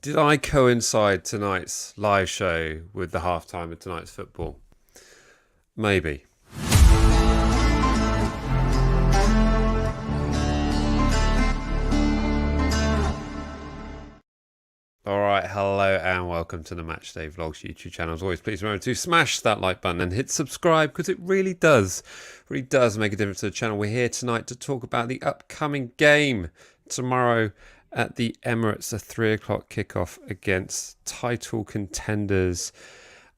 Did I coincide tonight's live show with the halftime of tonight's football? Maybe. Alright, hello and welcome to the Matchday Vlogs YouTube channel. As always, please remember to smash that like button and hit subscribe because it really does make a difference to the channel. We're here tonight to talk about the upcoming game tomorrow at the Emirates, a 3 o'clock kickoff against title contenders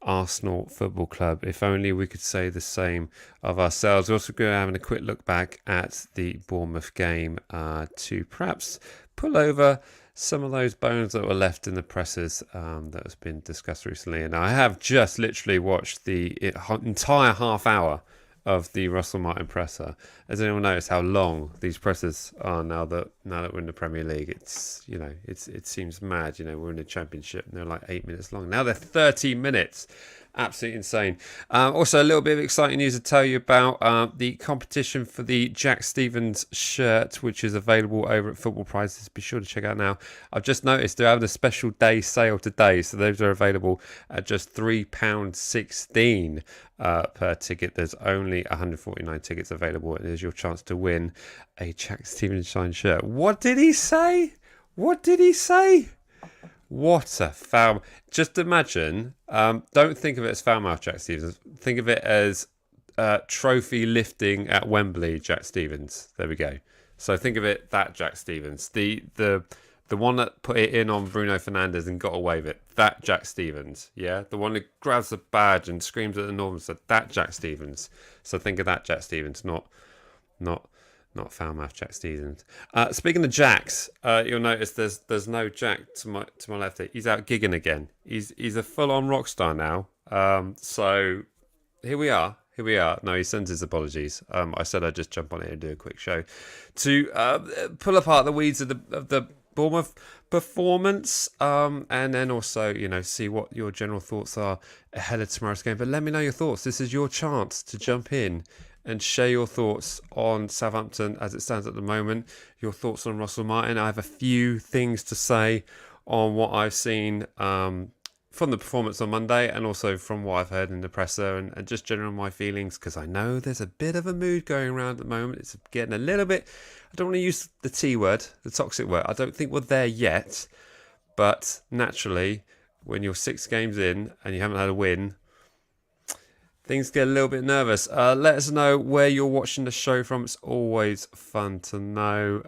Arsenal Football Club. If only we could say the same of ourselves. We're also going to have a quick look back at the Bournemouth game to perhaps pull over some of those bones that were left in the presses that has been discussed recently. And I have just literally watched the entire half hour of the Russell Martin presser. Has anyone noticed how long these presses are now that we're in the Premier League? It's it seems mad. We're in the Championship and they're like 8 minutes long. Now they're 30 minutes. Absolutely insane. Also, a little bit of exciting news to tell you about the competition for the Jack Stevens shirt, which is available over at Football Prices. Be sure to check out now. I've just noticed they're having a special day sale today, so those are available at just £3.16 per ticket. There's only 149 tickets available, and there's your chance to win a Jack Stevens signed shirt. What did he say? What did he say? What a foul. Just imagine, don't think of it as foul mouth Jack Stevens. Think of it as trophy lifting at Wembley Jack Stevens. There we go. So think of it that Jack Stevens. The one that put it in on Bruno Fernandes and got away with it. That Jack Stevens. Yeah. The one that grabs the badge and screams at the Normans. That Jack Stevens. So think of that Jack Stevens, not foul mouth Jack Stevens. Speaking of Jacks, you'll notice there's no Jack to my left here. He's out gigging again. He's a full on rock star now. So here we are. No, he sends his apologies. I said I'd just jump on it and do a quick show to pull apart the weeds of the Bournemouth performance, and then also see what your general thoughts are ahead of tomorrow's game. But let me know your thoughts. This is your chance to jump in and share your thoughts on Southampton as it stands at the moment. Your thoughts on Russell Martin. I have a few things to say on what I've seen from the performance on Monday and also from what I've heard in the presser and just general my feelings, because I know there's a bit of a mood going around at the moment. It's getting a little bit, I don't want to use the T word, the toxic word. I don't think we're there yet, but naturally, when you're 6 games in and you haven't had a win, things get a little bit nervous. Let us know where you're watching the show from. It's always fun to know.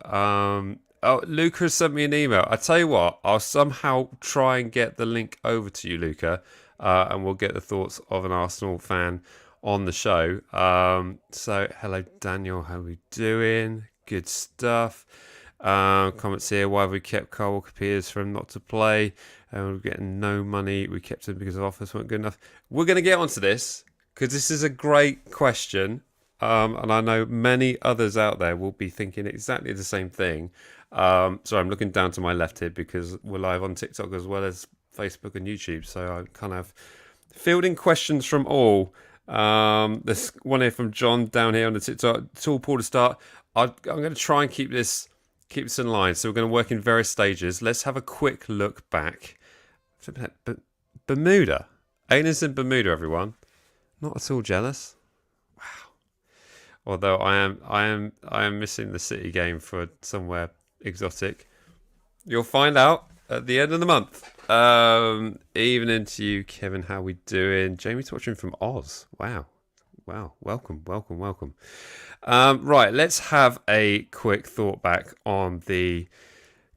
Luca has sent me an email. I tell you what, I'll somehow try and get the link over to you, Luca, and we'll get the thoughts of an Arsenal fan on the show. So, hello, Daniel. How are we doing? Good stuff. Comments here. Why have we kept Carl Walker-Peters from not to play? We're getting no money. We kept him because offers weren't good enough. We're going to get onto this, because this is a great question, and I know many others out there will be thinking exactly the same thing. So I'm looking down to my left here because we're live on TikTok as well as Facebook and YouTube, so I kind of fielding questions from all. There's one here from John down here on the TikTok. Tall Paul to start. I'm going to try and keep this in line, so we're going to work in various stages. Let's have a quick look back. Bermuda. Aiden's in Bermuda, everyone. Not at all jealous. Wow. Although I am missing the City game for somewhere exotic. You'll find out at the end of the month. Evening to you, Kevin. How we doing? Jamie's watching from Oz. Wow. Welcome. Right, let's have a quick thought back on the...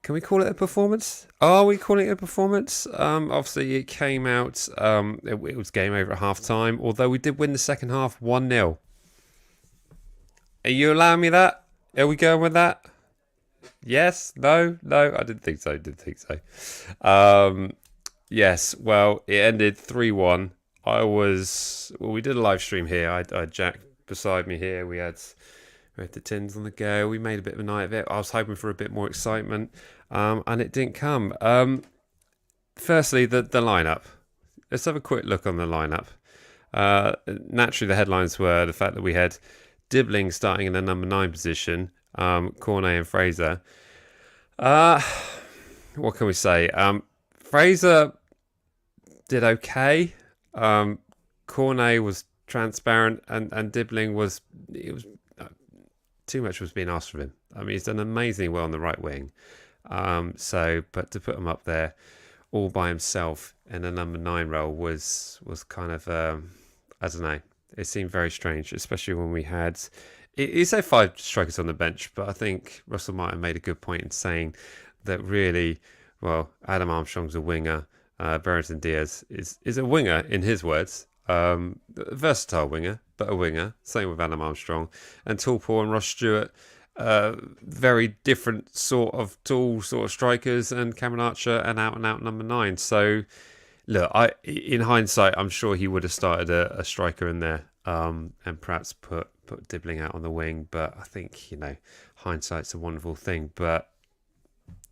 Can we call it a performance? Are we calling it a performance? Obviously, it came out. It was game over at half time, although we did win the second half 1-0. Are you allowing me that? Are we going with that? Yes? No? I didn't think so. Yes, well, it ended 3-1. We did a live stream here. I had Jack beside me here. We had the tins on the go. We made a bit of a night of it. I was hoping for a bit more excitement, and it didn't come. Firstly, the lineup. Let's have a quick look on the lineup. Naturally, the headlines were the fact that we had Dibbling starting in the number 9 position, Cornet and Fraser. What can we say? Fraser did okay. Cornet was transparent, and Dibbling was too much was being asked of him. I mean, he's done amazingly well on the right wing. But to put him up there all by himself in a number 9 role was kind of I don't know. It seemed very strange, especially when we had. He said 5 strikers on the bench, but I think Russell Martin made a good point in saying that really, well, Adam Armstrong's a winger. Berrington Diaz is a winger in his words. Versatile winger, but a winger. Same with Adam Armstrong. And Tallpaw and Ross Stewart, very different sort of tall sort of strikers, and Cameron Archer an out and out number 9. So look, in hindsight, I'm sure he would have started a striker in there, and perhaps put Dibbling out on the wing. But I think, hindsight's a wonderful thing. But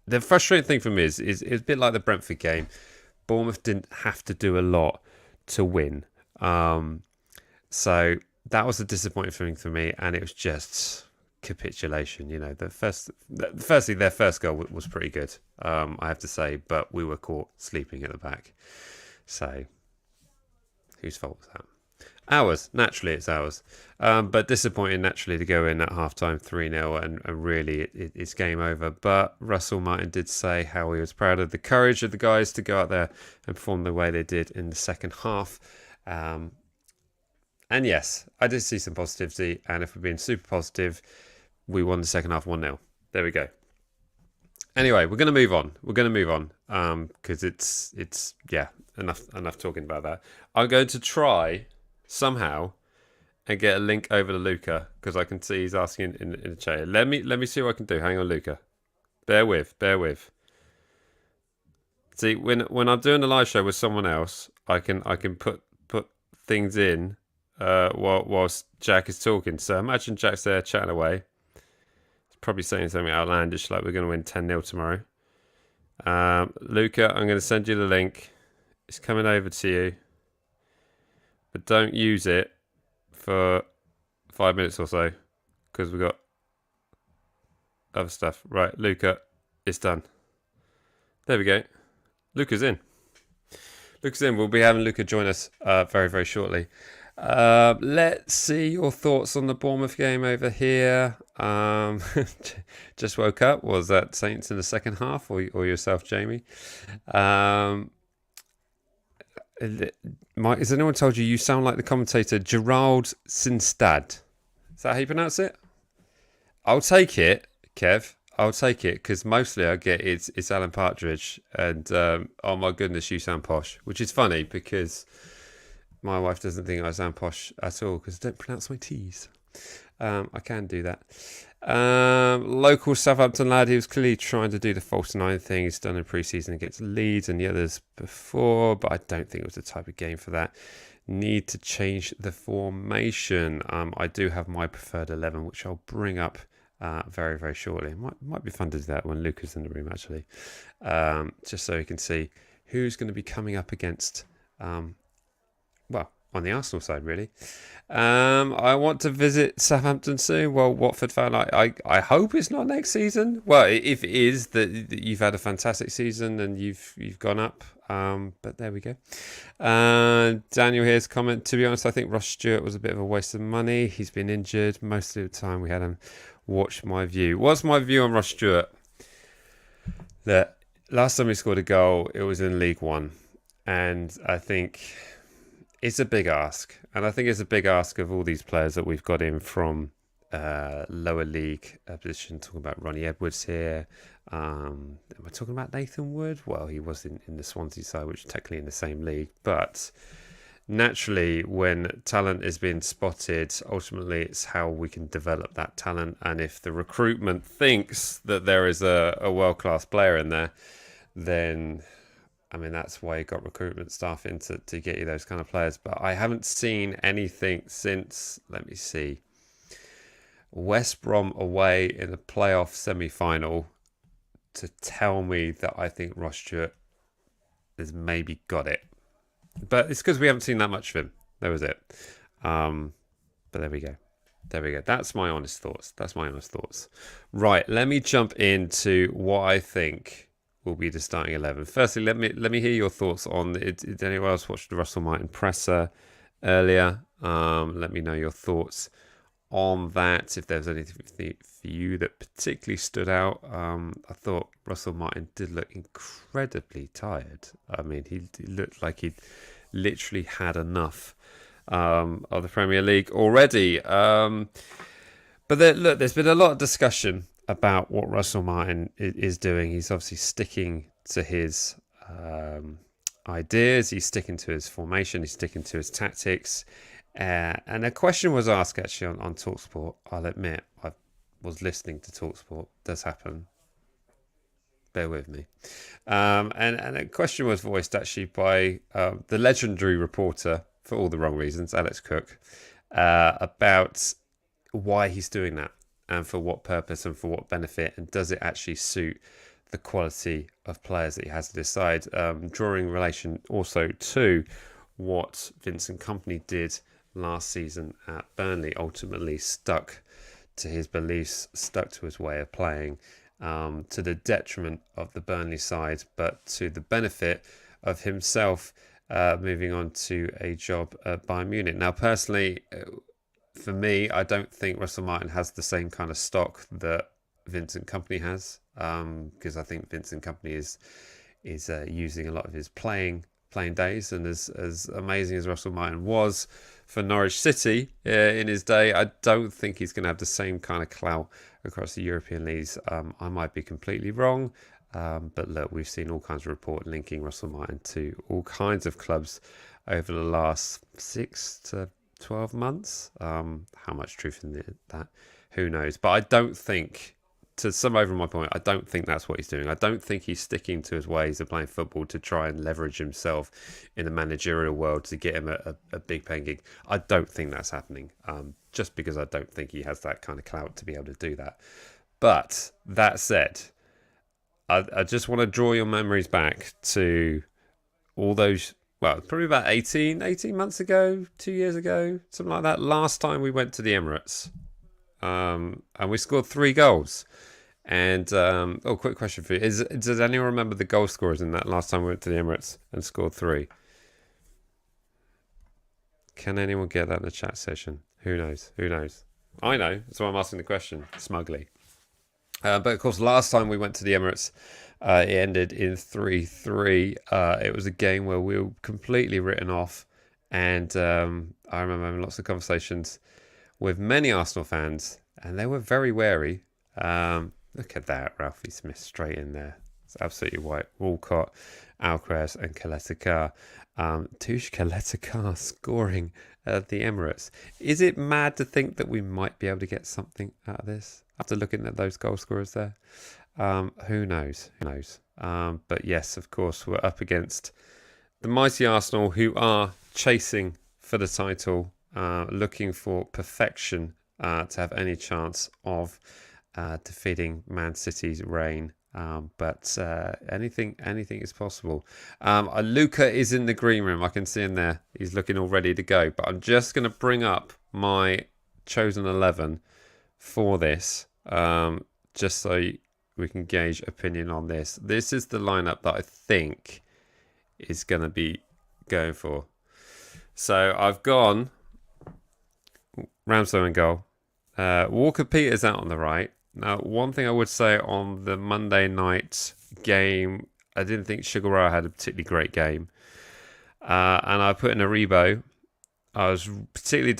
the frustrating thing for me is it's a bit like the Brentford game. Bournemouth didn't have to do a lot to win. So that was a disappointing thing for me, and it was just capitulation. Firstly, their first goal was pretty good, I have to say, but we were caught sleeping at the back. So whose fault was that? Ours. Naturally, it's ours. But disappointing, naturally, to go in at half-time 3-0 and really it's game over. But Russell Martin did say how he was proud of the courage of the guys to go out there and perform the way they did in the second half. And yes, I did see some positivity. And if we're being super positive, we won the second half 1-0. There we go. Anyway, we're going to move on. Because it's enough talking about that. I'm going to try somehow and get a link over to Luca, because I can see he's asking in the chat. Let me see what I can do. Hang on, Luca. Bear with. See, when I'm doing a live show with someone else, I can put things in whilst Jack is talking. So imagine Jack's there chatting away. He's probably saying something outlandish like we're going to win 10-0 tomorrow. Luca, I'm going to send you the link. It's coming over to you. But don't use it for 5 minutes or so, because we've got other stuff. Right, Luca, it's done. There we go. Luca's in. We'll be having Luca join us very, very shortly. Let's see your thoughts on the Bournemouth game over here. Just woke up. Was that Saints in the second half, or yourself, Jamie? Mike, has anyone told you sound like the commentator Gerald Sinstad? Is that how you pronounce it? I'll take it, Kev. I'll take it, because mostly I get it's Alan Partridge, and oh my goodness, you sound posh, which is funny because my wife doesn't think I sound posh at all because I don't pronounce my T's. I can do that. Local Southampton lad, he was clearly trying to do the false 9 thing he's done in pre-season against Leeds and the others before, but I don't think it was the type of game for that. Need to change the formation. I do have my preferred 11, which I'll bring up very, very shortly. Might be fun to do that when Luca's in the room, actually, just so you can see who's going to be coming up against, on the Arsenal side, really. I want to visit Southampton soon. Well, Watford fan, I hope it's not next season. Well, if it is, that you've had a fantastic season and you've gone up. But there we go. Daniel here's comment. To be honest, I think Ross Stewart was a bit of a waste of money. He's been injured most of the time. We had him. Watch my view. What's my view on Ross Stewart? That last time he scored a goal, it was in League One, and I think it's a big ask, and I think it's a big ask of all these players that we've got in from lower league position. Talking about Ronnie Edwards here. Am I talking about Nathan Wood? Well, he was in the Swansea side, which is technically in the same league. But naturally, when talent is being spotted, ultimately it's how we can develop that talent. And if the recruitment thinks that there is a world-class player in there, then I mean, that's why you got recruitment staff in to get you those kind of players. But I haven't seen anything since, let me see, West Brom away in the playoff semi-final to tell me that I think Ross Stewart has maybe got it. But it's because we haven't seen that much of him. That was it. But there we go. That's my honest thoughts. Right, let me jump into what I think will be the starting 11. Firstly, let me hear your thoughts on it. Did anyone else watch the Russell Martin presser earlier? Let me know your thoughts on that. If there's anything for you that particularly stood out, I thought Russell Martin did look incredibly tired. I mean, he looked like he'd literally had enough of the Premier League already. But there's been a lot of discussion about what Russell Martin is doing. He's obviously sticking to his ideas. He's sticking to his formation. He's sticking to his tactics. And a question was asked actually on TalkSport. I'll admit, I was listening to TalkSport. It does happen. Bear with me. And a question was voiced actually by the legendary reporter, for all the wrong reasons, Alex Cook, about why he's doing that and for what purpose and for what benefit, and does it actually suit the quality of players that he has to decide, drawing relation also to what Vincent Kompany did last season at Burnley. Ultimately stuck to his beliefs, stuck to his way of playing, to the detriment of the Burnley side, but to the benefit of himself moving on to a job at Bayern Munich. Now, personally, for me, I don't think Russell Martin has the same kind of stock that Vincent Kompany has, because I think Vincent Kompany is using a lot of his playing days, and as amazing as Russell Martin was for Norwich City in his day, I don't think he's going to have the same kind of clout across the European leagues. I might be completely wrong, but look, we've seen all kinds of reports linking Russell Martin to all kinds of clubs over the last 6 to 12 months. How much truth in that, who knows? But I don't think, to sum over my point, I don't think that's what he's doing. I don't think he's sticking to his ways of playing football to try and leverage himself in the managerial world to get him a big paying gig. I don't think that's happening, just because I don't think he has that kind of clout to be able to do that. But that said, I just want to draw your memories back to all those, well, probably about 18 months ago, 2 years ago, something like that. Last time we went to the Emirates, and we scored 3 goals. And quick question for you: does anyone remember the goal scorers in that last time we went to the Emirates and scored 3? Can anyone get that in the chat session? Who knows? I know. That's why I'm asking the question smugly. But of course, last time we went to the Emirates, it ended in 3-3. It was a game where we were completely written off, and I remember having lots of conversations with many Arsenal fans, and they were very wary. Look at that, Ralphie Smith straight in there. It's absolutely white. Walcott, Alcaraz, and Kaletakar. Tush Kaletakar scoring at the Emirates. Is it mad to think that we might be able to get something out of this after looking at those goal scorers there? Who knows? But yes, of course, we're up against the mighty Arsenal, who are chasing for the title, looking for perfection to have any chance of defeating Man City's reign. But anything is possible. Luca is in the green room. I can see him there. He's looking all ready to go. But I'm just going to bring up my chosen 11 for this, just so we can gauge opinion on this. This is the lineup that I think is going to be going for. So I've gone Ramsdale in goal. Walker-Peters out on the right. Now, one thing I would say on the Monday night game, I didn't think Sugawara had a particularly great game. And I put in Aribo. I was particularly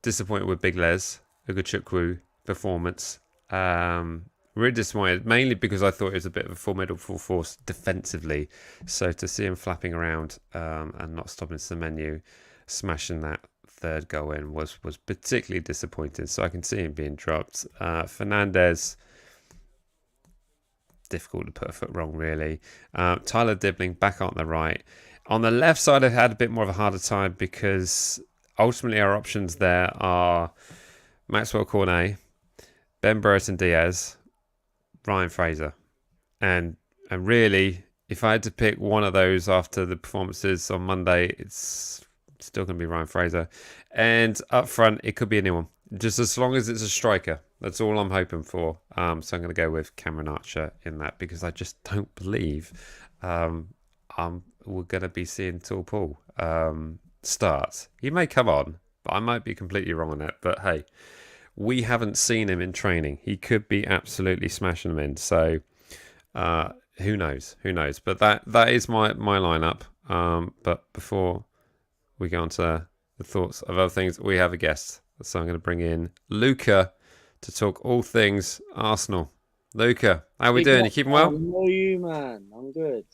disappointed with Big Les, Ugochukwu performance. Really disappointed, mainly because I thought it was a bit of a formidable force defensively. So to see him flapping around and not stopping Semenyo smashing that third goal in was particularly disappointing. So I can see him being dropped. Fernandez, difficult to put a foot wrong, really. Tyler Dibbling back on the right. On the left side, I've had a bit more of a harder time because ultimately our options there are Maxwell Cornet, Ben Brereton Diaz, Ryan Fraser. And really, if I had to pick one of those after the performances on Monday, it's still going to be Ryan Fraser. And up front, it could be anyone. Just as long as it's a striker. That's all I'm hoping for. So I'm going to go with Cameron Archer in that because I just don't believe we're going to be seeing Tall Paul start. He may come on, but I might be completely wrong on it. But hey, we haven't seen him in training. He could be absolutely smashing them in. So who knows? Who knows? But that is my lineup. But before we go on to the thoughts of other things, we have a guest. So I'm going to bring in Luca to talk all things Arsenal. Luca, how we doing? You keeping well? How are you, man? I'm good.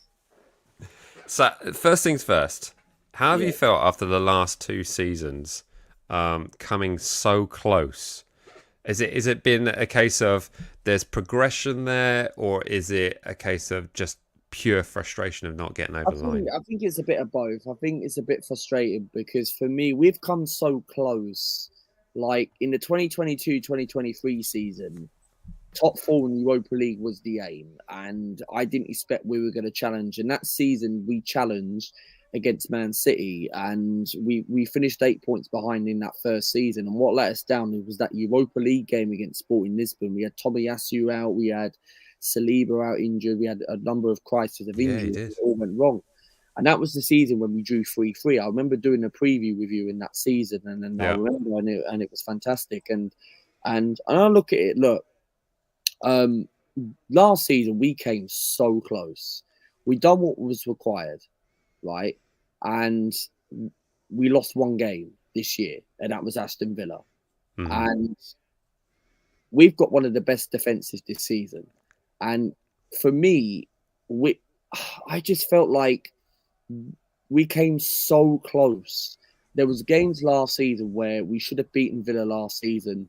So first things first, how have Yeah, you felt after the last two seasons coming so close? Is it been a case of there's progression there, or is it a case of just pure frustration of not getting I over the think line? I think it's a bit of both. I think it's a bit frustrating because for me, we've come so close. Like in the 2022-2023 season, top four in the Europa League was the aim, and I didn't expect we were going to challenge. And that season, we challenged against Man City, and we finished 8 points behind in that first season. And what let us down was that Europa League game against Sporting Lisbon. We had Tomiyasu out, we had Saliba out injured, we had a number of crises of Yeah, he injury. did. It all went wrong. And that was the season when we drew 3-3. I remember doing a preview with you in that season, and then I Yeah. remember and it was fantastic. And I look at it, look, um, last season we came so close. We done what was required, right? And we lost one game this year, and that was Aston Villa. Hmm. And we've got one of the best defenses this season. And for me, we I just felt like we came so close. There was games last season where we should have beaten Villa last season,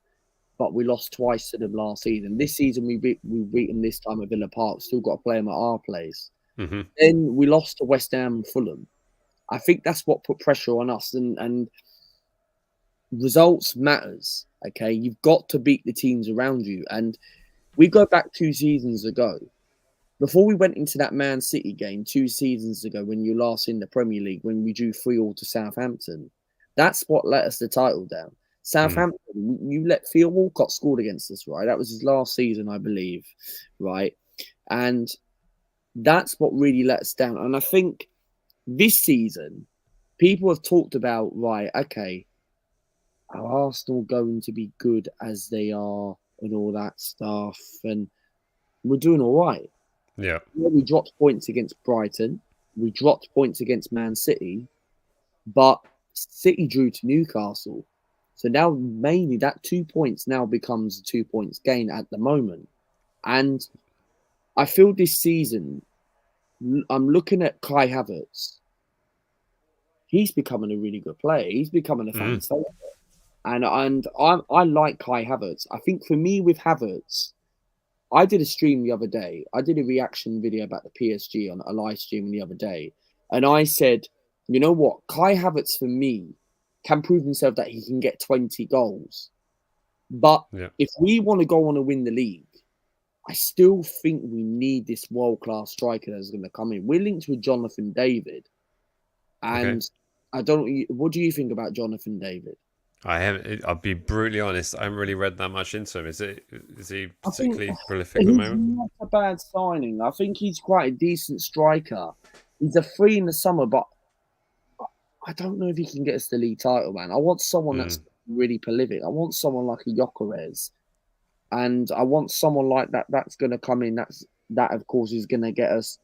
but we lost twice to them last season. This season we beat them this time at Villa Park. Still got to play them at our place. Hmm. Then we lost to West Ham and Fulham. I think that's what put pressure on us, and results matters. Okay, you've got to beat the teams around you, and we go back 2 seasons ago. Before we went into that Man City game 2 seasons ago, when you last in the Premier League, when we drew 3-3 to Southampton, that's what let us the title down. Mm. Southampton, you let Theo Walcott scored against us, right? That was his last season, I believe, right? And that's what really let us down. And I think this season, people have talked about, right, okay, are Arsenal going to be good as they are and all that stuff? And we're doing all right. Yeah. Yeah, we dropped points against Brighton. We dropped points against Man City, but City drew to Newcastle. So now mainly that 2 points now becomes 2 points gain at the moment. And I feel this season, I'm looking at Kai Havertz. He's becoming a really good player. He's becoming a fan Mm. favorite. And I like Kai Havertz. I think for me with Havertz, I did a stream the other day. I did a reaction video about the PSG on a live stream the other day. And I said, you know what? Kai Havertz, for me, can prove himself that he can get 20 goals. But Yeah. if we want to go on and win the league, I still think we need this world class striker that's going to come in. We're linked with Jonathan David. Okay. And I don't, what do you think about Jonathan David? I haven't. I'll be brutally honest. I haven't really read that much into him. Is he I think particularly prolific at the he's moment? not a bad signing. I think he's quite a decent striker. He's a free in the summer, but I don't know if he can get us the league title, man. I want someone that's Mm. really prolific. I want someone like a Gyökeres, and I want someone like that that's going to come in. That of course is going to get us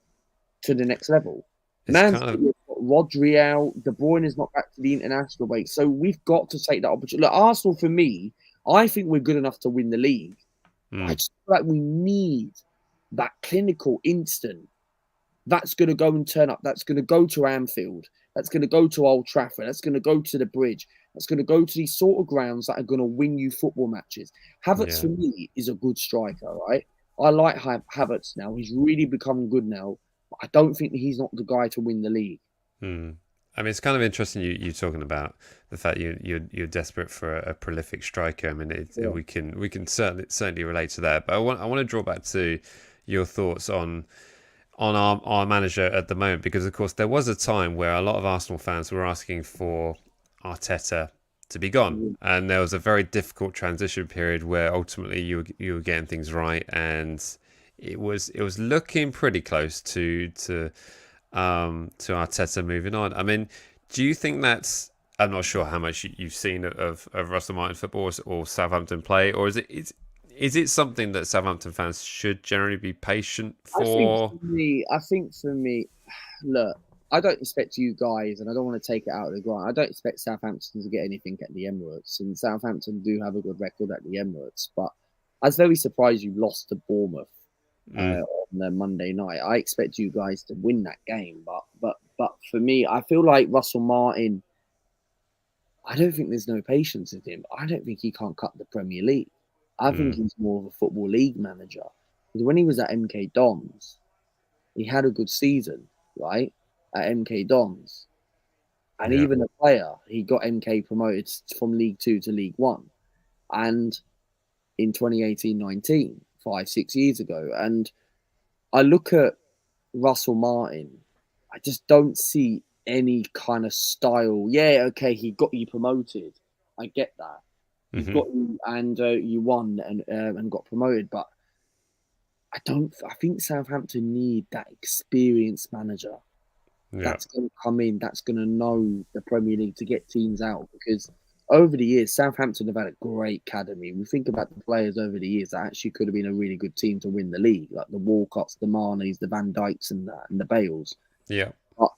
to the next level. It's Man kind of. City have got Rodri out. De Bruyne is not back to the international break, so we've got to take that opportunity. Look, Arsenal, for me, I think we're good enough to win the league. I Mm. just feel like we need that clinical instant that's going to go and turn up. That's going to go to Anfield. That's going to go to Old Trafford. That's going to go to the Bridge. That's going to go to these sort of grounds that are going to win you football matches. Havertz, Yeah. for me, is a good striker, right? I like Havertz now. He's really become good now. But I don't think he's not the guy to win the league. Mm. I mean, it's kind of interesting you talking about the fact you're desperate for a prolific striker. I mean, Yeah. we can certainly relate to that. But I want to draw back to your thoughts on our manager at the moment, because of course there was a time where a lot of Arsenal fans were asking for Arteta to be gone. And there was a very difficult transition period where ultimately you were getting things right, and it was looking pretty close to Arteta moving on. I mean, do you think that's? I'm not sure how much you've seen of Russell Martin football or Southampton play, or is it something that Southampton fans should generally be patient for? I think for me, look, I don't expect you guys, and I don't want to take it out of the ground. I don't expect Southampton to get anything at the Emirates, and Southampton do have a good record at the Emirates. But I was very surprised you lost to Bournemouth on the Monday night. I expect you guys to win that game, but for me, I feel like Russell Martin. I don't think there's no patience with him. I don't think he can't cut the Premier League. I think he's more of a Football League manager. Because when he was at MK Dons, he had a good season, right? At MK Dons. And even a player, he got MK promoted from League 2 to League 1. And in 2018-19, 5-6 years ago. And I look at Russell Martin, I just don't see any kind of style. Yeah, okay, he got you promoted. I get that. He got you and you won and got promoted, but I think Southampton need that experienced manager that's going to come in, that's going to know the Premier League to get teams out. Because over the years, Southampton have had a great academy. We think about the players over the years that actually could have been a really good team to win the league, like the Walcotts, the Manes, the Van Dijks, and the Bales. Yeah. But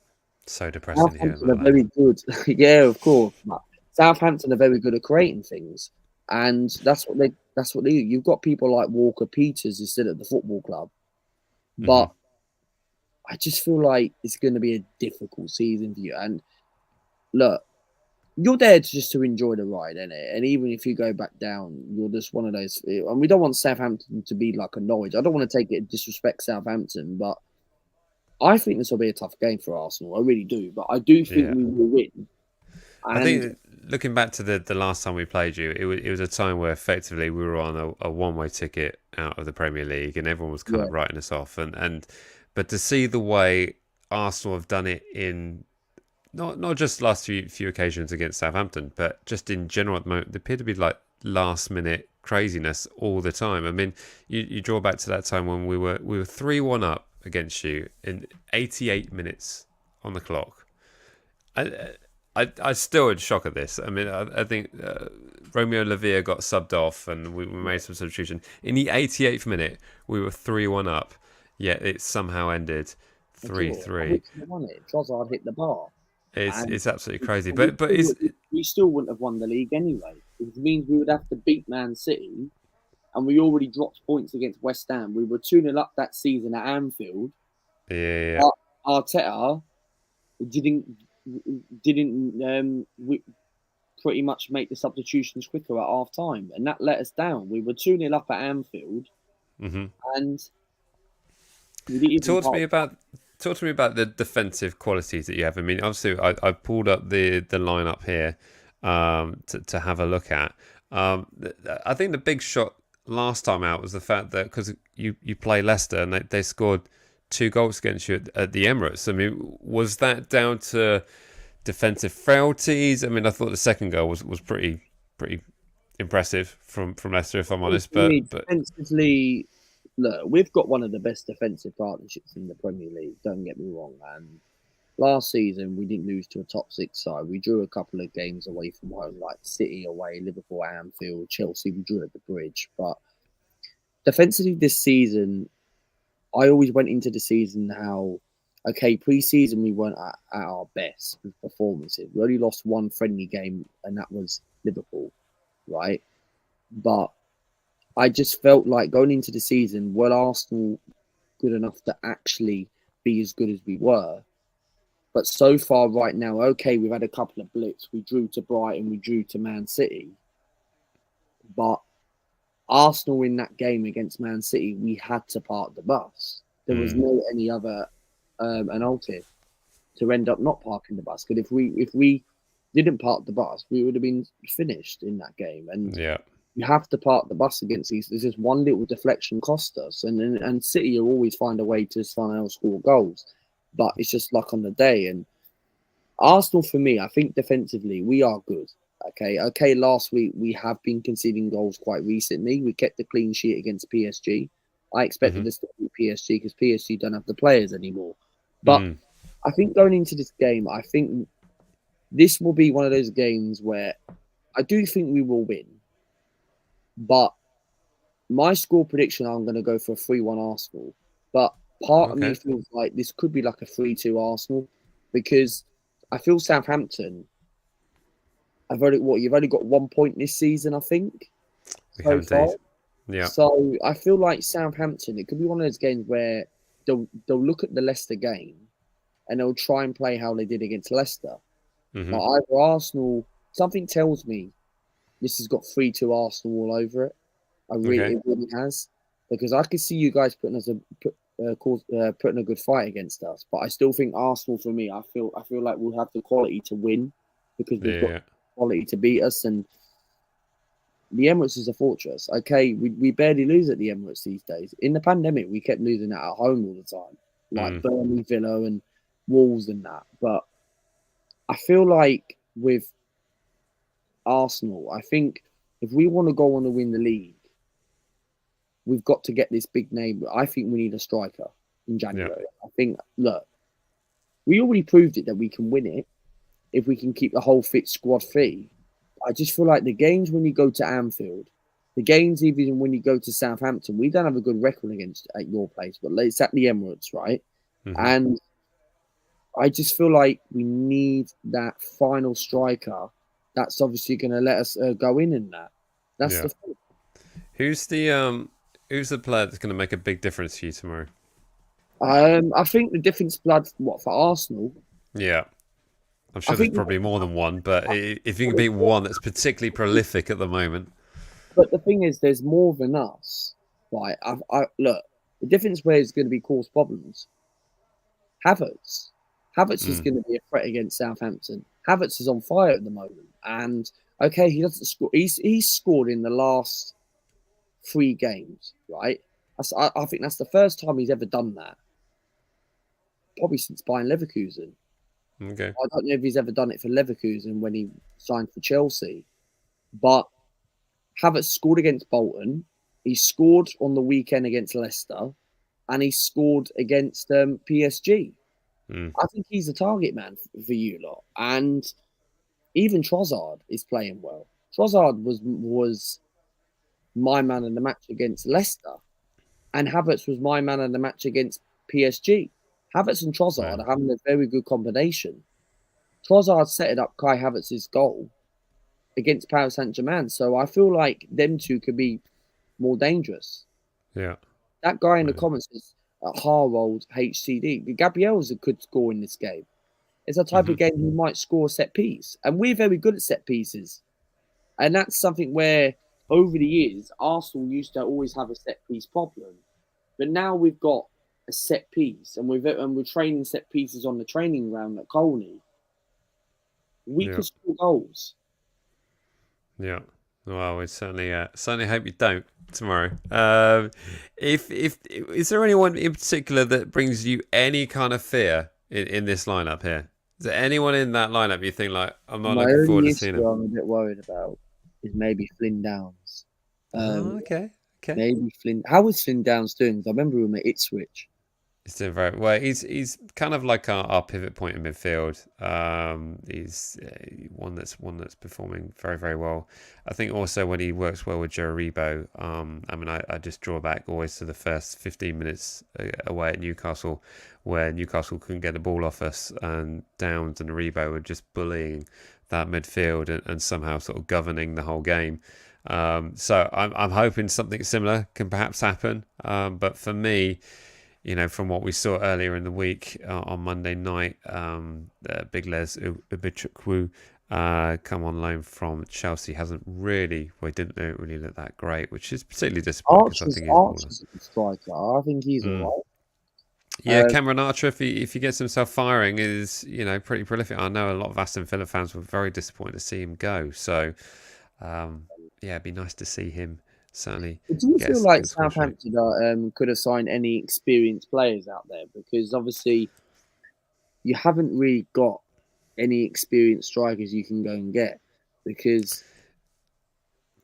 so depressing Southampton are very good. Yeah, of course. But Southampton are very good at creating things, and that's what they do. You've got people like Walker Peters who sit at the football club, but I just feel like it's going to be a difficult season for you. And look, you're there to enjoy the ride, innit? And even if you go back down, you're just one of those. And we don't want Southampton to be like a Norwich. I don't want to take it and disrespect Southampton, but I think this will be a tough game for Arsenal. I really do. But I do think we will win. And I think looking back to the last time we played you, it was a time where effectively we were on a one-way ticket out of the Premier League, and everyone was kind of writing us off. But to see the way Arsenal have done it in not just last few occasions against Southampton, but just in general at the moment, they appear to be like last-minute craziness all the time. I mean, you draw back to that time when we were 3-1 up against you in 88 minutes on the clock. I still in shock at this. I mean, I think Romeo Lavia got subbed off, and we made some substitution. In the 88th minute, we were 3-1 up, yet it somehow ended 3-3. Trossard hit the bar. It's absolutely crazy. We still wouldn't have won the league anyway. It means we would have to beat Man City, and we already dropped points against West Ham. We were 2-0 up that season at Anfield. Yeah. Arteta didn't pretty much make the substitutions quicker at half time, and that let us down. We were 2-0 up at Anfield, and we didn't even Talk to me about the defensive qualities that you have. I mean, obviously, I pulled up the lineup here to have a look at. I think the big shot last time out was the fact that because you play Leicester and they scored 2 goals against you at the Emirates. I mean, was that down to defensive frailties? I mean, I thought the second goal was pretty impressive from Leicester, if I'm honest. But defensively, look, we've got one of the best defensive partnerships in the Premier League. Don't get me wrong. And last season, we didn't lose to a top 6 side. We drew a couple of games away from home, like City away, Liverpool, Anfield, Chelsea. We drew at the Bridge. But defensively this season, I always went into the season pre-season we weren't at our best with performances. We only lost one friendly game, and that was Liverpool, right? But I just felt like going into the season, were Arsenal good enough to actually be as good as we were? But so far right now, okay, we've had a couple of blips. We drew to Brighton, we drew to Man City. But Arsenal in that game against Man City, we had to park the bus. There was no any other an alternative to end up not parking the bus. Because if we didn't park the bus, we would have been finished in that game. And you have to park the bus against these. There's just one little deflection cost us, and City will always find a way to somehow score goals. But it's just luck on the day. And Arsenal, for me, I think defensively we are good. Okay. Last week we have been conceding goals quite recently. We kept the clean sheet against PSG. I expected Hmm. us to beat PSG because PSG don't have the players anymore. But Mm. I think going into this game, I think this will be one of those games where I do think we will win. But my score prediction, I'm going to go for a 3-1 Arsenal. But part of me Okay. feels like this could be like a 3-2 Arsenal because I feel Southampton. You've only got 1 point this season, I think, We have so far. indeed. Yeah. So I feel like Southampton, it could be one of those games where they'll look at the Leicester game and they'll try and play how they did against Leicester. Hmm. But either Arsenal, something tells me this has got 3-2 Arsenal all over it. Okay. It really has, because I could see you guys putting a good fight against us. But I still think Arsenal, for me, I feel like we'll have the quality to win because we've got Yeah. quality to beat us. And the Emirates is a fortress. Okay, we barely lose at the Emirates these days. In the pandemic, we kept losing at home all the time, like Mm. Burnley, Villa, and Wolves and that. But I feel like with Arsenal, I think if we want to go on to win the league, we've got to get this big name. I think we need a striker in Yeah. January. I think, look, we already proved it that we can win it if we can keep the whole fit squad free. I just feel like the games when you go to Anfield, the games even when you go to Southampton, we don't have a good record against at your place, but it's at the Emirates, right? Hmm. And I just feel like we need that final striker that's obviously going to let us go in that. That's Yeah. the thing. Who's the player that's going to make a big difference to you tomorrow? I think the difference blood for Arsenal. Yeah. I'm I sure there's think, probably more than one, but if you can beat one that's particularly prolific at the moment. but the thing is, there's more than us, right? Look, the difference where is going to be cause problems. Havertz, Havertz is Mm. going to be a threat against Southampton. Havertz is on fire at the moment, and okay, he doesn't score. He's scored in the last 3 games, right? I think that's the first time he's ever done that, probably since buying Leverkusen. Okay. I don't know if he's ever done it for Leverkusen when he signed for Chelsea, but Havertz scored against Bolton. He scored on the weekend against Leicester, and he scored against PSG. Mm. I think he's a target man for you lot, and even Trossard is playing well. Trossard was my man in the match against Leicester, and Havertz was my man in the match against PSG. Havertz and Yeah. Trossard are having a very good combination. Trossard set it up Kai Havertz's goal against Paris Saint Germain, so I feel like them two could be more dangerous. Yeah. That guy in the Yeah. comments is Harold HCD. Gabriel's a good score in this game. It's a type Hmm. of game he might score a set piece, and we're very good at set pieces. And that's something where over the years Arsenal used to always have a set piece problem, but now we've got a set piece, and we're training set pieces on the training ground at Colney. We Yeah. could score goals. Yeah. Well, we certainly hope you don't tomorrow. If is there anyone in particular that brings you any kind of fear in this lineup here? Is there anyone in that lineup you think like I'm not My looking forward only to seeing issue him? I'm a bit worried about is maybe Flynn Downs. Oh, Um, okay, okay. maybe Flynn. How was Flynn Downs doing? 'Cause I remember him at Ipswich. He's doing very well. He's kind of like our pivot point in midfield. He's one that's performing very very well. I think also when he works well with Jerebo. I mean, I just draw back always to the first 15 minutes away at Newcastle, where Newcastle couldn't get the ball off us, and Downs and Rebo were just bullying that midfield and somehow sort of governing the whole game. So I'm hoping something similar can perhaps happen. But for me, from what we saw earlier in the week on Monday night, Big Les Ubichukwu come on loan from Chelsea well, he didn't really look that great, which is particularly disappointing because I think he's baller. Archer's a good striker. I think he's Mm. all Yeah, right. Cameron Archer, if he gets himself firing, is pretty prolific. I know a lot of Aston Villa fans were very disappointed to see him go. So, yeah, it'd be nice to see him certainly Do you get feel a like good score sheet. Southampton could have signed any experienced players out there? Because obviously you haven't really got any experienced strikers you can go and get. because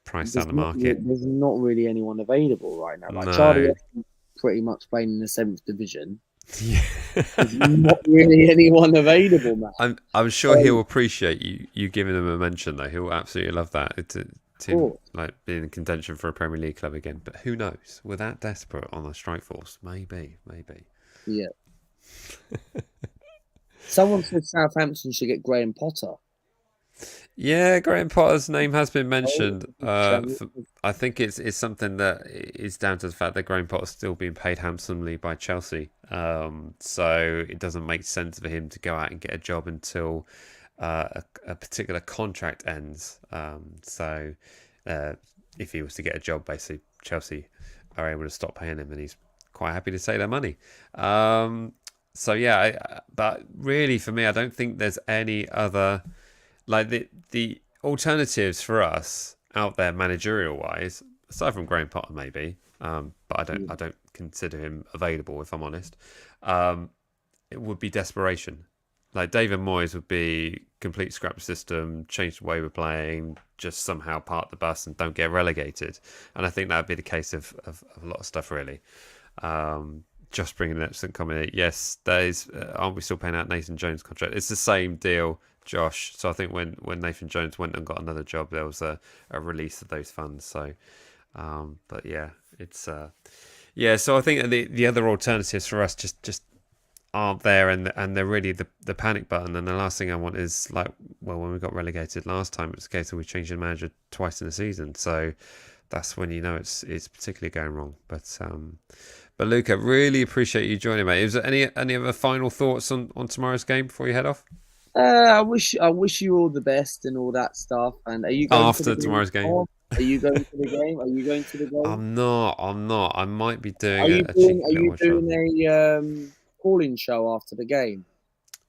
Priced out the market. there's not really anyone available right now. Like Charlie No. Austin's pretty much playing in the 7th division. Yeah. There's not really anyone available, man. I'm sure So, he'll appreciate you giving him a mention though. He'll absolutely love that. It's a team like being in contention for a Premier League club again. But who knows? We're that desperate on the strike force. Maybe. yeah. Someone said Southampton should get Graham Potter. Yeah, Graham Potter's name has been mentioned. Oh, I think it's something that is down to the fact that Graham Potter's still being paid handsomely by Chelsea. So it doesn't make sense for him to go out and get a job until a particular contract ends. So if he was to get a job, basically Chelsea are able to stop paying him, and he's quite happy to take their money. So yeah, but really for me, I don't think there's any other. Like the alternatives for us out there, managerial wise, aside from Graham Potter, maybe, but I don't consider him available. If I'm honest, it would be desperation. Like David Moyes would be complete scrap the system, change the way we're playing, just somehow park the bus and don't get relegated. And I think that would be the case of a lot of stuff, really. Just bringing an excellent comment. Yes, aren't we still paying out Nathan Jones' contract? It's the same deal, Josh. So I think when Nathan Jones went and got another job, there was a release of those funds. So, but yeah, it's So I think the other alternatives for us just aren't there, and they're really the panic button. And the last thing I want is like, well, when we got relegated last time, it was a case of we changed the manager twice in the season. So that's when you know it's particularly going wrong. But Luca, really appreciate you joining, mate. Is there any other final thoughts on tomorrow's game before you head off? I wish you all the best and all that stuff. And are you going after tomorrow's game? Are you going to the game? Are you going to the game? I'm not. I might be doing. Are you doing a calling show after the game?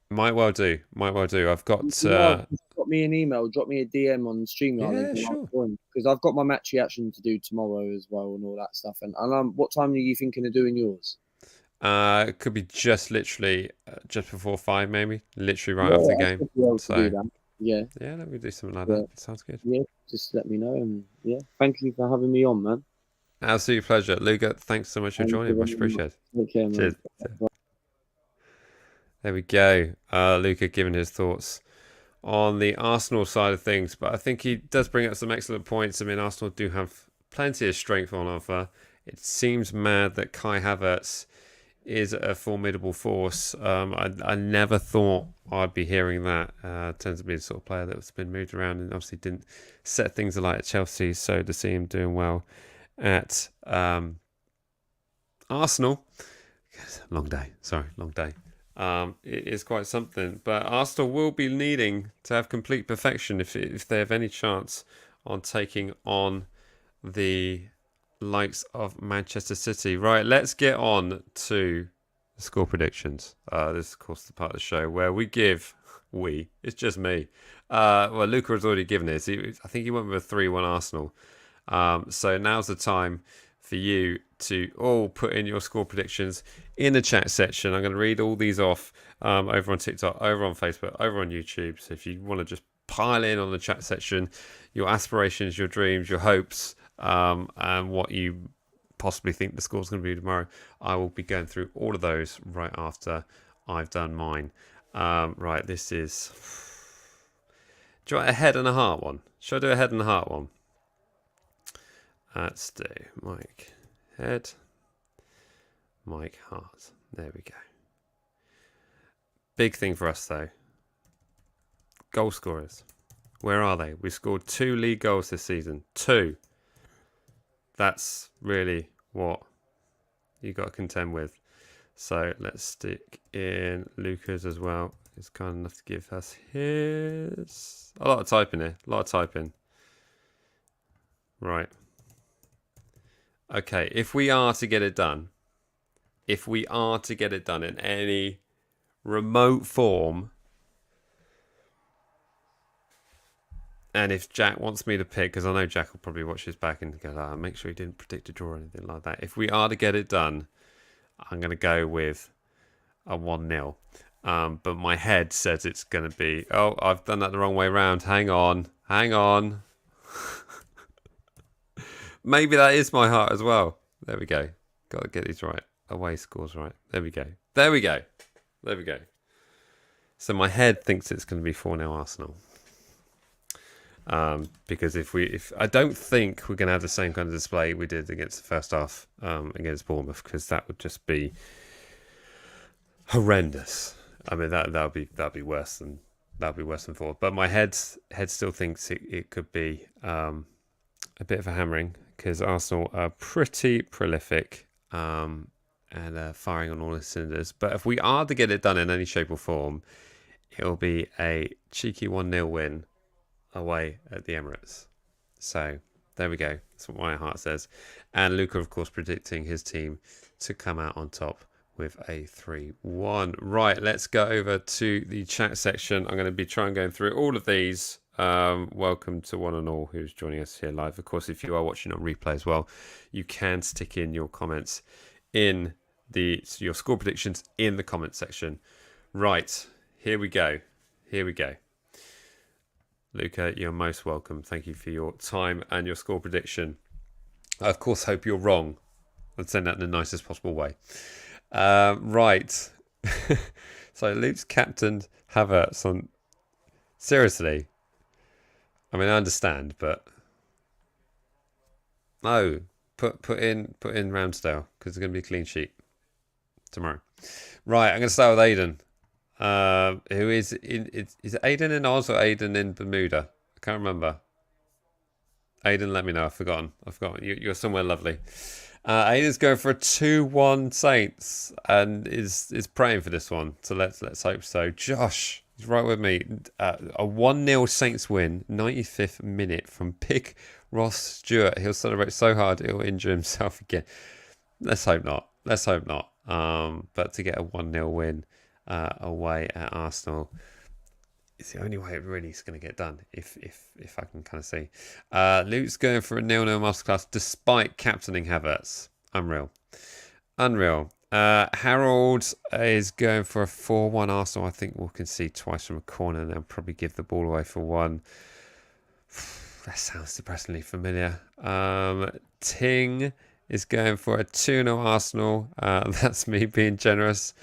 Might well do. I've got. Just drop me an email. Drop me a DM on StreamYard. Yeah, sure. Because I've got my match reaction to do tomorrow as well and all that stuff. And what time are you thinking of doing yours? It could be just literally just before 5, maybe. Literally right after the game. So yeah, let me do something like that. Sounds good. Yeah, just let me know. And thank you for having me on, man. Absolute pleasure, Luca. Thanks so much for joining. Much appreciated. Okay, man. Cheers. There we go. Luca giving his thoughts on the Arsenal side of things, but I think he does bring up some excellent points. I mean, Arsenal do have plenty of strength on offer. It seems mad that Kai Havertz is a formidable force. I never thought I'd be hearing that. Tends to be the sort of player that's been moved around and obviously didn't set things alight at Chelsea. So to see him doing well at Arsenal, long day. It is quite something. But Arsenal will be needing to have complete perfection if they have any chance on taking on the likes of Manchester City. Right, let's get on to the score predictions. This is, of course, the part of the show where it's just me. Well, Luca has already given it. I think he went with a 3-1 Arsenal. So now's the time for you to all put in your score predictions in the chat section. I'm going to read all these off over on TikTok, over on Facebook, over on YouTube. So if you want to just pile in on the chat section, your aspirations, your dreams, your hopes, and what you possibly think the score's going to be tomorrow, I will be going through all of those right after I've done mine. Right, this is... Do you want a head and a heart one? Should I do a head and a heart one? Let's do Mike head, Mike heart. There we go. Big thing for us though. Goal scorers. Where are they? We scored 2 league goals this season. 2. That's really what you got to contend with. So let's stick in Lucas as well. He's kind enough to give us his. A lot of typing here. Right. Okay, if we are to get it done in any remote form, and if Jack wants me to pick, because I know Jack will probably watch this back and go, make sure he didn't predict a draw or anything like that. If we are to get it done, I'm going to go with a 1-0. But my head says it's going to be, oh, I've done that the wrong way round. Hang on. Maybe that is my heart as well. There we go. Got to get these right. Away scores right. There we go. So my head thinks it's going to be 4-0 Arsenal. Because if I don't think we're going to have the same kind of display we did against the first half against Bournemouth, because that would just be horrendous. I mean that'd be worse than 4. But my head still thinks it could be a bit of a hammering, because Arsenal are pretty prolific and firing on all the cylinders. But if we are to get it done in any shape or form, it'll be a cheeky 1-0 win away at the Emirates. So there we go. That's what my heart says. And Luca, of course, predicting his team to come out on top with a 3-1. Right, let's go over to the chat section. I'm going to be going through all of these. Welcome to one and all who's joining us here live. Of course, if you are watching on replay as well, you can stick in your comments in your score predictions in the comment section. Right, here we go. Luca, you're most welcome. Thank you for your time and your score prediction. I, of course, hope you're wrong. I'd send that in the nicest possible way. Right. So Luke's captained Havertz on. Seriously. I mean, I understand, but no. Put in Ramsdale, because it's going to be a clean sheet tomorrow. Right. I'm going to start with Aiden. Who is Aiden in Oz or Aiden in Bermuda? I can't remember. Aiden, let me know. I've forgotten. You're somewhere lovely. Aiden's going for a 2-1 Saints and is praying for this one. So let's hope so. Josh is right with me. A 1-0 Saints win, 95th minute from Pick Ross Stewart. He'll celebrate so hard he'll injure himself again. Let's hope not. But to get a 1-0 win away at Arsenal, it's the only way it really is going to get done, if I can kind of see. Luke's going for a 0-0 masterclass despite captaining Havertz. Unreal. Harold is going for a 4-1 Arsenal. I think we'll concede twice from a corner and they'll probably give the ball away for one. That sounds depressingly familiar. Ting is going for a 2-0 Arsenal. That's me being generous.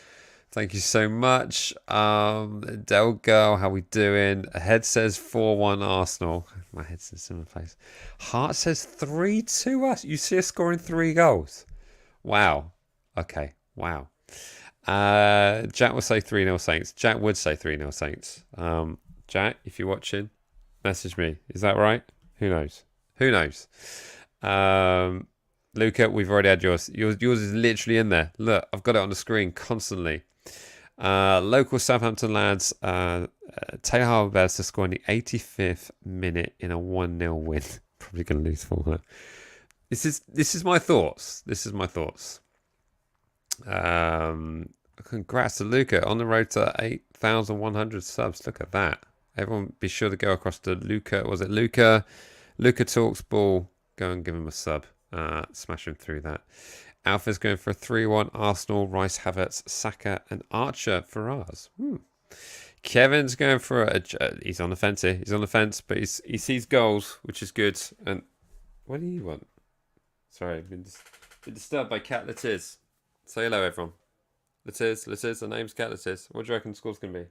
Thank you so much. Del Girl, how we doing? Head says 4-1 Arsenal. My head's in a similar place. Heart says 3-2 us. You see us scoring 3 goals. Wow. Okay. Wow. Jack will say 3-0 Saints. Jack would say 3-0 Saints. Jack, if you're watching, message me. Is that right? Who knows? Luca, we've already had yours. Yours is literally in there. Look, I've got it on the screen constantly. Local Southampton lads, Taylor Harvey to score in the 85th minute in a 1-0 win. Probably going to lose 4-0. This is my thoughts. Congrats to Luca on the road to 8,100 subs. Look at that. Everyone be sure to go across to Luca. Was it Luca? Luca Talks Ball. Go and give him a sub. Smash him through that. Alpha's going for a 3-1 Arsenal, Rice, Havertz, Saka and Archer for ours. Kevin's going for he's on the fence here. He's on the fence, but he sees goals, which is good. And what do you want? Sorry, I've been disturbed by Cat Latiz. Say hello, everyone. Latiz, the name's Cat Latiz. What do you reckon the score's going to be?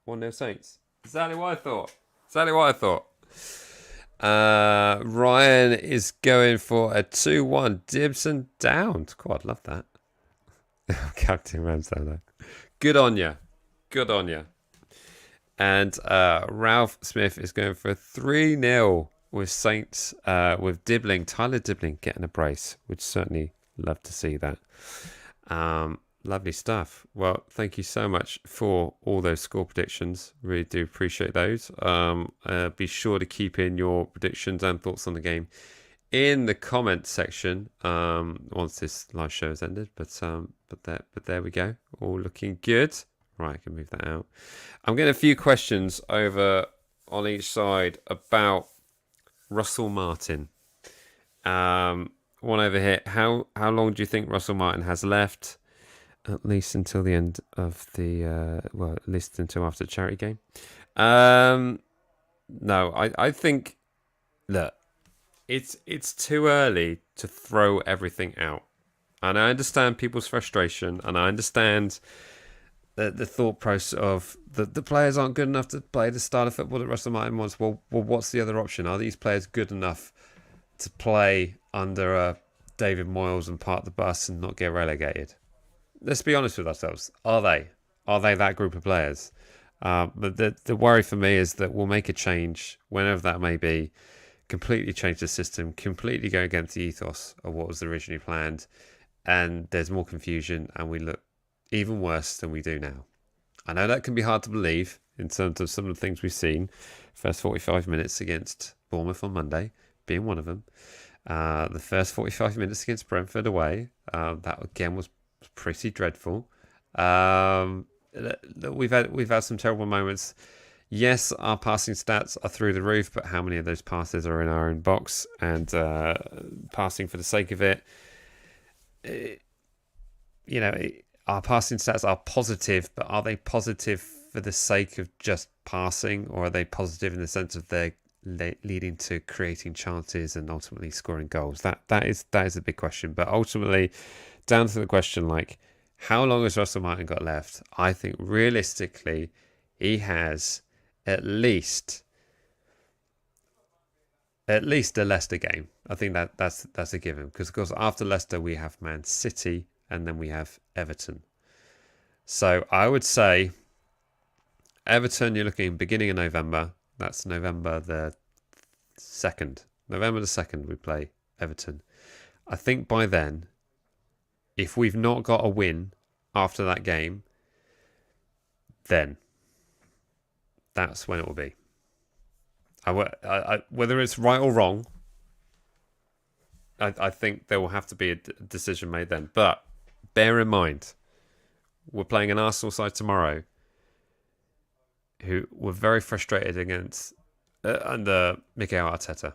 1-0 Saints. Exactly what I thought. Ryan is going for a 2-1 Dibson down. God, I'd love that. Captain Ramsdale though. Good on you. And Ralph Smith is going for a 3-0 with Saints with Tyler Dibbling getting a brace. Would certainly love to see that. Lovely stuff. Well, thank you so much for all those score predictions. Really do appreciate those. Be sure to keep in your predictions and thoughts on the game in the comment section once this live show has ended. But there we go. All looking good. Right, I can move that out. I'm getting a few questions over on each side about Russell Martin. One over here. How long do you think Russell Martin has left? at least until the end of the well, at least until after the charity game. No, I think look, it's too early to throw everything out, and I understand people's frustration, and I understand the thought process of the players aren't good enough to play the style of football that Russell Martin wants. Well, what's the other option? Are these players good enough to play under a David Moyes and park the bus and not get relegated? Let's be honest with ourselves. Are they? Are they that group of players? But the worry for me is that we'll make a change, whenever that may be, completely change the system, completely go against the ethos of what was originally planned, and there's more confusion, and we look even worse than we do now. I know that can be hard to believe in terms of some of the things we've seen. First 45 minutes against Bournemouth on Monday being one of them. The first 45 minutes against Brentford away, that again was pretty dreadful. We've had some terrible moments. Yes, our passing stats are through the roof, but how many of those passes are in our own box and passing for the sake of it? Our passing stats are positive, but are they positive for the sake of just passing, or are they positive in the sense of they're leading to creating chances and ultimately scoring goals? That is a big question. But ultimately, down to the question, like, how long has Russell Martin got left? I think realistically, he has at least a Leicester game. I think that's a given, because of course after Leicester we have Man City and then we have Everton. So I would say Everton, you're looking beginning of November. That's November the 2nd. November the 2nd we play Everton. I think by then, if we've not got a win after that game, then that's when it will be. Whether it's right or wrong, I think there will have to be a decision made then. But bear in mind, we're playing an Arsenal side tomorrow who were very frustrated against under Mikel Arteta.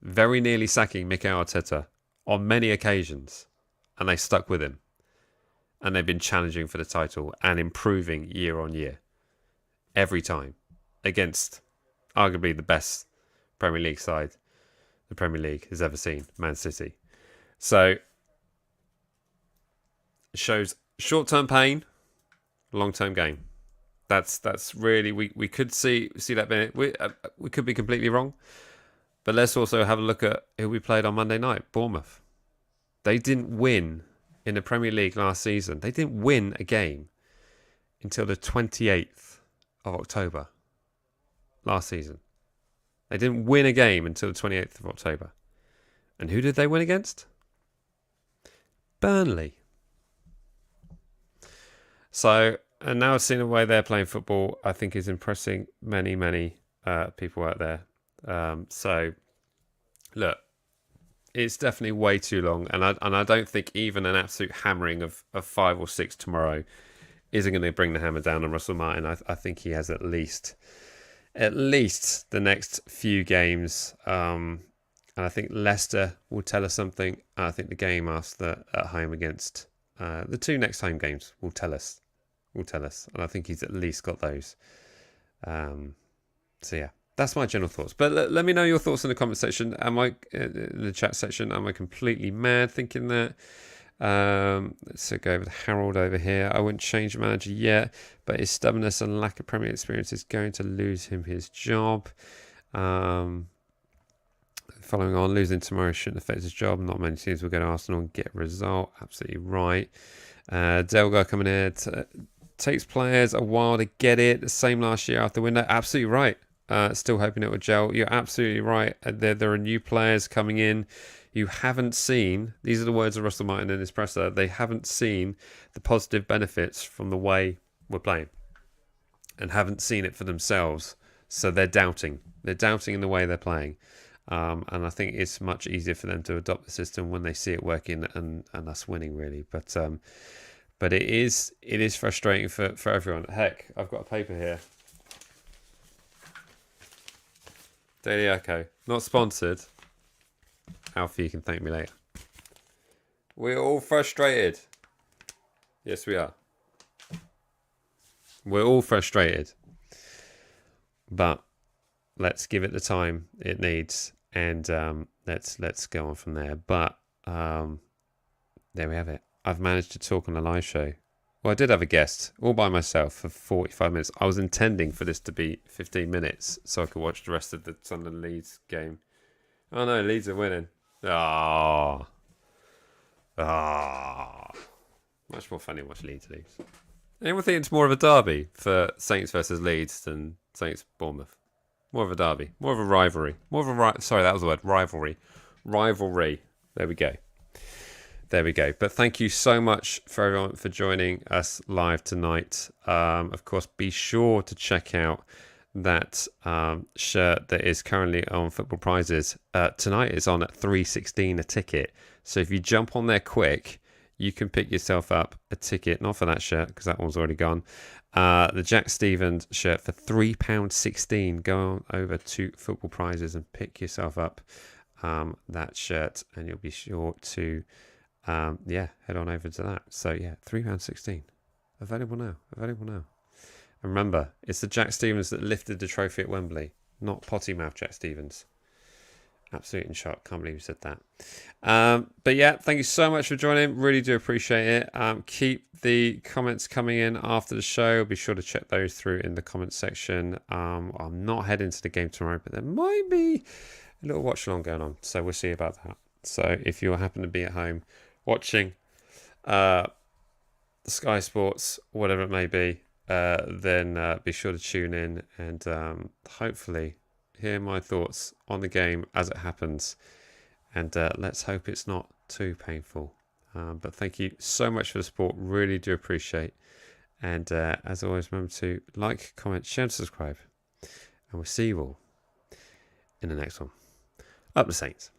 Very nearly sacking Mikel Arteta on many occasions, and they stuck with him. And they've been challenging for the title and improving year on year. Every time. Against arguably the best Premier League side the Premier League has ever seen, Man City. So it shows short-term pain, long-term gain. That's really, we could see that being, we could be completely wrong, but let's also have a look at who we played on Monday night. Bournemouth. They didn't win in the Premier League last season. They didn't win a game until the 28th of October last season. They didn't win a game until the 28th of October. And who did they win against? Burnley. So, and now seeing the way they're playing football, I think is impressing many people out there. So, look, it's definitely way too long, and I don't think even an absolute hammering of 5 or 6 tomorrow isn't going to bring the hammer down on Russell Martin. I think he has at least the next few games, and I think Leicester will tell us something. I think the game after at home against the 2 next home games will tell us, and I think he's at least got those. So yeah. That's my general thoughts. But let me know your thoughts in the comment section. In the chat section? Am I completely mad thinking that? Let's go over to Harold over here. I wouldn't change manager yet, but his stubbornness and lack of Premier experience is going to lose him his job. Following on, losing tomorrow shouldn't affect his job. Not many teams will go to Arsenal and get a result. Absolutely right. Delgar coming in. Takes players a while to get it. The same last year after window. Absolutely right. Still hoping it will gel. You're absolutely right. There are new players coming in. You haven't seen, these are the words of Russell Martin in his presser, they haven't seen the positive benefits from the way we're playing and haven't seen it for themselves. So they're doubting. They're doubting in the way they're playing. And I think it's much easier for them to adopt the system when they see it working and us winning, really. But it is frustrating for everyone. Heck, I've got a paper here. Daily Echo. Not sponsored. Alfie, you can thank me later. We're all frustrated. Yes, we are. We're all frustrated, but let's give it the time it needs, and let's go on from there. But there we have it. I've managed to talk on a live show. Well, I did have a guest all by myself for 45 minutes. I was intending for this to be 15 minutes so I could watch the rest of the Sunderland Leeds game. Oh no, Leeds are winning. Ah, much more funny to watch Leeds lose. Anyone think it's more of a derby for Saints versus Leeds than Saints Bournemouth? More of a derby, more of a rivalry, sorry, that was the word, rivalry. There we go. But thank you so much for everyone for joining us live tonight. Of course, be sure to check out that shirt that is currently on Football Prizes. Tonight is on at $3.16 a ticket. So if you jump on there quick, you can pick yourself up a ticket, not for that shirt because that one's already gone. The Jack Stevens shirt for £3.16. Go on over to Football Prizes and pick yourself up that shirt, and you'll be sure to head on over to that. So yeah, £3.16. Available now. And remember, it's the Jack Stevens that lifted the trophy at Wembley, not potty mouth Jack Stevens. Absolutely in shock. Can't believe you said that. But yeah, thank you so much for joining. Really do appreciate it. Keep the comments coming in after the show. Be sure to check those through in the comments section. I'm not heading to the game tomorrow, but there might be a little watch along going on. So we'll see about that. So if you happen to be at home watching Sky Sports, whatever it may be, then be sure to tune in and hopefully hear my thoughts on the game as it happens, and let's hope it's not too painful. But thank you so much for the support, really do appreciate, and as always, remember to like, comment, share and subscribe, and we'll see you all in the next one. Up the Saints.